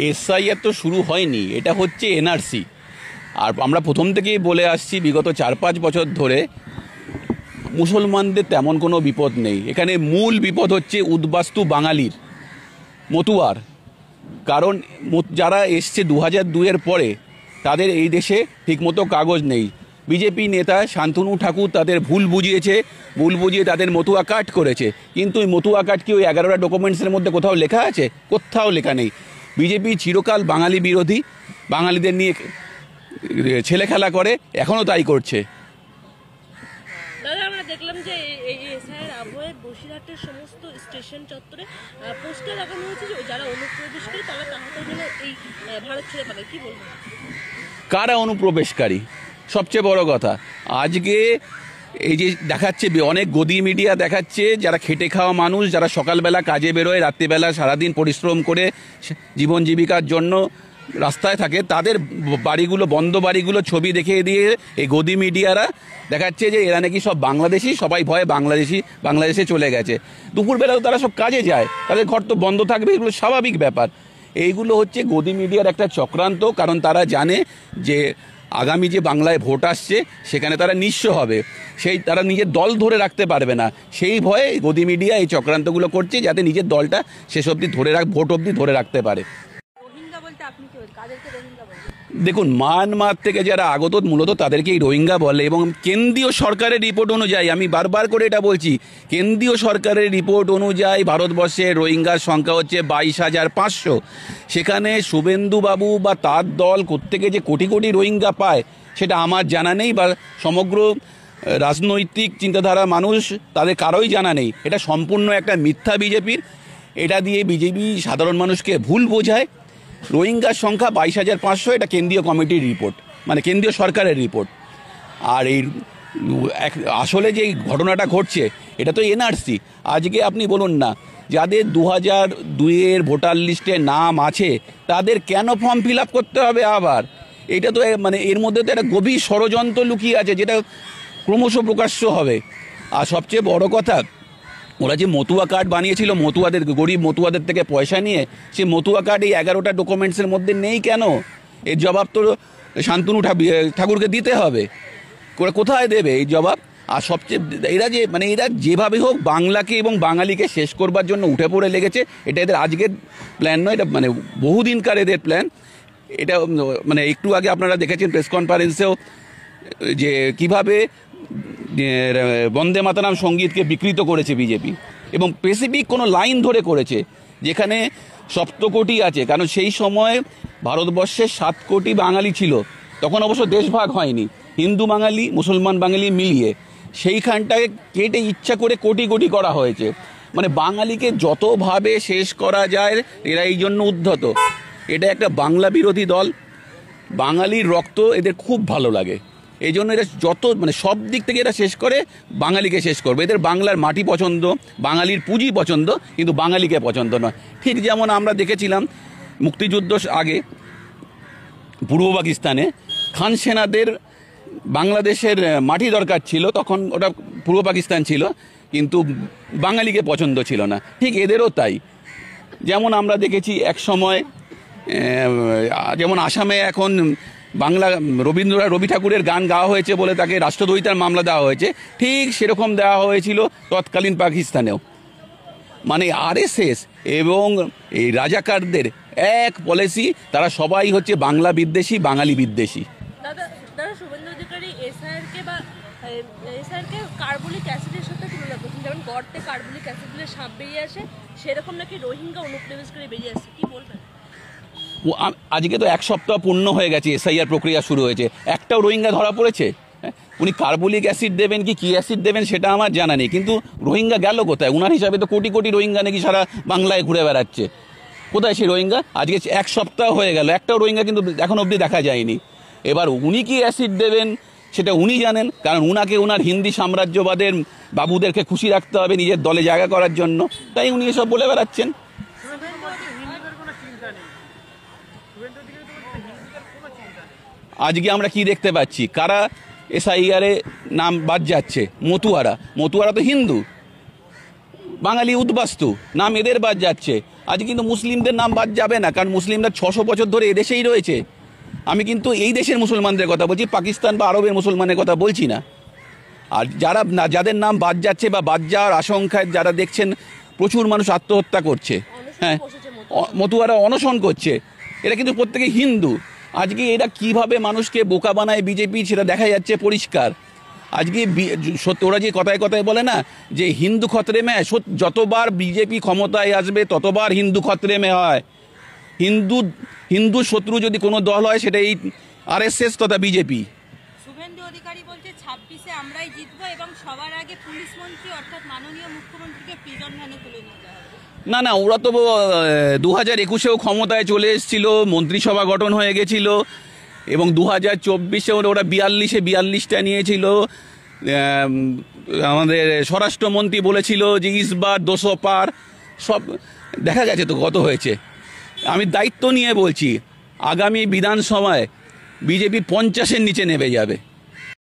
SIR তো শুরু হয়নি, এটা হচ্ছে এনআরসি। আর আমরা প্রথম থেকেই বলে আসছি বিগত 4-5 বছর ধরে মুসলমানদের তেমন কোনো বিপদ নেই। এখানে মূল বিপদ হচ্ছে উদ্বাস্তু বাঙালির, মতুয়ার। কারণ যারা এসছে 2002-এর পরে তাদের এই দেশে ঠিকমতো কাগজ নেই। বিজেপি নেতা শান্তনু ঠাকুর তাদের ভুল বুঝিয়ে তাদের মতুয়া কার্ড করেছে। কিন্তু ওই মতুয়া কার্ড কি ওই 11টা ডকুমেন্টসের মধ্যে কোথাও লেখা আছে? কোথাও লেখা নেই। বিজেপি চিরকাল বাঙালি বিরোধী, বাঙালিদের নিয়ে ছেলে খেলা করে, এখনও তাই করছে। দাদা, আমরা দেখলাম যে এই এসআইআর আবহে বসিরহাটের সমস্ত স্টেশন চত্বরে পোস্টার লাগানো হয়েছে যে যারা অনুপ্রবেশকারী তারা তাড়াতাড়ি যেন এই ভারত ছেড়ে পালায়। কি বলবো? কারা অনুপ্রবেশকারী? সবচেয়ে বড় কথা, আজকে এই যে দেখাচ্ছে, অনেক গদি মিডিয়া দেখাচ্ছে যারা খেটে খাওয়া মানুষ, যারা সকালবেলা কাজে বেরোয়, রাত্রিবেলা সারাদিন পরিশ্রম করে জীবন জীবিকার জন্য রাস্তায় থাকে, তাদের বাড়িগুলো, বন্ধ বাড়িগুলো ছবি দেখিয়ে দিয়ে এই গদি মিডিয়ারা দেখাচ্ছে যে এরা নাকি সব বাংলাদেশি, সবাই ভয়ে বাংলাদেশে চলে গেছে। দুপুরবেলাও তারা সব কাজে যায়, তাদের ঘর তো বন্ধ থাকবে, এগুলো স্বাভাবিক ব্যাপার। এইগুলো হচ্ছে গদি মিডিয়ার একটা চক্রান্ত। কারণ তারা জানে যে আগামী যে বাংলায় ভোট আসছে সেখানে তারা নিঃস্ব হবে, তারা নিজের দল ধরে রাখতে পারবে না। সেই ভয়ে গদি মিডিয়া এই চক্রান্তগুলো করছে যাতে নিজের দলটা শেষ অবধি ভোট অবধি ধরে রাখতে পারে। দেখুন, মায়ানমার থেকে যারা আগত মূলত তাদেরকেই রোহিঙ্গা বলে। এবং কেন্দ্রীয় সরকারের রিপোর্ট অনুযায়ী, আমি বারবার করে এটা বলছি, কেন্দ্রীয় সরকারের রিপোর্ট অনুযায়ী ভারতবর্ষে রোহিঙ্গার সংখ্যা হচ্ছে 22,500। সেখানে শুভেন্দুবাবু বা তার দল কোত্থেকে যে কোটি কোটি রোহিঙ্গা পায় সেটা আমার জানা নেই, বা সমগ্র রাজনৈতিক চিন্তাধারা মানুষ তাদের কারোই জানা নেই। এটা সম্পূর্ণ একটা মিথ্যা বিজেপির। এটা দিয়ে বিজেপি সাধারণ মানুষকে ভুল বোঝায়। রোহিঙ্গার সংখ্যা 22,500, এটা কেন্দ্রীয় কমিটির রিপোর্ট, মানে কেন্দ্রীয় সরকারের রিপোর্ট। আর এই আসলে যে ঘটনাটা ঘটছে এটা তো এনআরসি। আজকে আপনি বলুন না, যাদের 2002-এর ভোটার লিস্টে নাম আছে তাদের কেন ফর্ম ফিল আপ করতে হবে আবার? এটা তো মানে এর মধ্যে তো একটা গভীর ষড়যন্ত্র লুকিয়ে আছে, যেটা ক্রমশ প্রকাশ্য হবে। আর সবচেয়ে বড় কথা, ওরা যে মতুয়া কার্ড বানিয়েছিল গরিব মতুয়াদের থেকে পয়সা নিয়ে, সে মতুয়া কার্ড এই 11টা ডকুমেন্টসের মধ্যে নেই কেন? এর জবাব তো শান্তনু ঠাকুরকে দিতে হবে। কোথায় দেবে এই জবাব? আর সবচেয়ে এরা যেভাবে হোক বাংলাকে এবং বাঙালিকে শেষ করবার জন্য উঠে পড়ে লেগেছে। এটা এদের আজকের প্ল্যান নয়, এটা মানে বহুদিনকার এদের প্ল্যান। এটা মানে একটু আগে আপনারা দেখেছেন প্রেস কনফারেন্সেও যে কিভাবে বন্দে মাতরম সঙ্গীতকে বিকৃত করেছে বিজেপি, এবং স্পেসিফিক কোনো লাইন ধরে করেছে যেখানে সপ্তকোটি আছে। কারণ সেই সময় ভারতবর্ষে 7 কোটি বাঙালি ছিল, তখন অবশ্য দেশভাগ হয়নি, হিন্দু বাঙালি মুসলমান বাঙালি মিলিয়ে। সেইখানটায় কেটে ইচ্ছা করে কোটি কোটি করা হয়েছে। মানে বাঙালিকে যতভাবে শেষ করা যায় এরা এই জন্য উদ্ধত। এটা একটা বাংলা বিরোধী দল, বাঙালির রক্ত এদের খুব ভালো লাগে, এই জন্য এরা সব দিক থেকে এরা শেষ করে, বাঙালিকে শেষ করবে। এদের বাংলার মাটি পছন্দ, বাঙালির পুঁজি পছন্দ, কিন্তু বাঙালিকে পছন্দ নয়। ঠিক যেমন আমরা দেখেছিলাম মুক্তিযুদ্ধ আগে পূর্ব পাকিস্তানে খান সেনাদের বাংলাদেশের মাটি দরকার ছিল, তখন ওটা পূর্ব পাকিস্তান ছিল, কিন্তু বাঙালিকে পছন্দ ছিল না। ঠিক এদেরও তাই। যেমন আমরা দেখেছি এক সময়, যেমন আসামে এখন রবি ঠাকুরের গান গাওয়া হয়েছে বলে তাকে রাষ্ট্রদ্রোহিতার মামলা দেওয়া হয়েছে, ঠিক সেরকম দেওয়া হয়েছিল তৎকালীন পাকিস্তানেও। মানে আরএসএস এবং এই রাজাকারদের এক পলিসি, তারা সবাই হচ্ছে বাংলা বিদ্বেষী, বাঙালি বিদ্বেষী। দাদা, শুভেন্দু অধিকারী এসআইআরকে কার্বলিক অ্যাসিডের সাথে তুলনা করছেন। যেমন গর্তে কার্বলিক অ্যাসিড দিলে সাপ বেরিয়ে আসে, সেরকম নাকি রোহিঙ্গা অনুপ্রবেশকারী বেরিয়ে আসছে। কি বলবেন? আজকে তো 1 সপ্তাহ পূর্ণ হয়ে গেছে, এসআইআর প্রক্রিয়া শুরু হয়েছে, একটাও রোহিঙ্গা ধরা পড়েছে? উনি কার্বলিক অ্যাসিড দেবেন কি অ্যাসিড দেবেন সেটা আমার জানা নেই, কিন্তু রোহিঙ্গা গেল কোথায়? ওনার হিসাবে তো কোটি কোটি রোহিঙ্গা নাকি সারা বাংলায় ঘুরে বেড়াচ্ছে। কোথায় সেই রোহিঙ্গা? আজকে 1 সপ্তাহ হয়ে গেল, একটাও রোহিঙ্গা কিন্তু এখন অবধি দেখা যায়নি। এবার উনি কি অ্যাসিড দেবেন সেটা উনি জানেন, কারণ উনাকে ওনার হিন্দি সাম্রাজ্যবাদের বাবুদেরকে খুশি রাখতে হবে নিজের দলে জায়গা করার জন্য, তাই উনি এসব বলে বেড়াচ্ছেন। আজকে আমরা কি দেখতে পাচ্ছি? কারা এসআইআরে নাম বাদ যাচ্ছে? মতুয়ারা তো হিন্দু, বাঙালি উদ্বাস্তু, নাম এদের বাদ যাচ্ছে। আজ কিন্তু মুসলিমদের নাম বাদ যাবে না, কারণ মুসলিমরা 600 বছর ধরে এদেশেই রয়েছে। আমি কিন্তু এই দেশের মুসলমানদের কথা বলছি, পাকিস্তান বা আরবের মুসলমানের কথা বলছি না। আর যাদের নাম বাদ যাচ্ছে বা বাদ যাওয়ার আশঙ্কায় যারা দেখছেন প্রচুর মানুষ আত্মহত্যা করছে, হ্যাঁ, মতুয়ারা অনশন করছে, এরা কিন্তু প্রত্যেকে হিন্দু। আজকে এরা কিভাবে মানুষকে বোকা বানায় বিজেপি, সেটা দেখা যাচ্ছে পরিষ্কার। আজকে সত্যি ওরা যে কথায় কথায় বলে না যে হিন্দু খতরে মে, যতবার বিজেপি ক্ষমতায় আসবে ততবার হিন্দু খতরে মে হয়। হিন্দু শত্রু যদি কোনো দল হয় সেটা এই আরএসএস তথা বিজেপি। শুভেন্দু অধিকারী বলছে 26-এ আমরাই জিতবো এবং সবার আগে পুলিশ মন্ত্রী অর্থাৎ মাননীয় মুখ্যমন্ত্রীকে প্রিজন ভ্যানে তুলে নিয়ে যাওয়া হবে। না, ওরা তো 2021-এও ক্ষমতায় চলে এসেছিল, মন্ত্রিসভা গঠন হয়ে গেছিল, এবং 2024-এ ওরা 42টা নিয়েছিল। আমাদের স্বরাষ্ট্রমন্ত্রী বলেছিল যে ইসবার 200 পার, সব দেখা গেছে তো কত হয়েছে। আমি দায়িত্ব নিয়ে বলছি, আগামী বিধানসভায় বিজেপি 50-এর নিচে নেমে যাবে।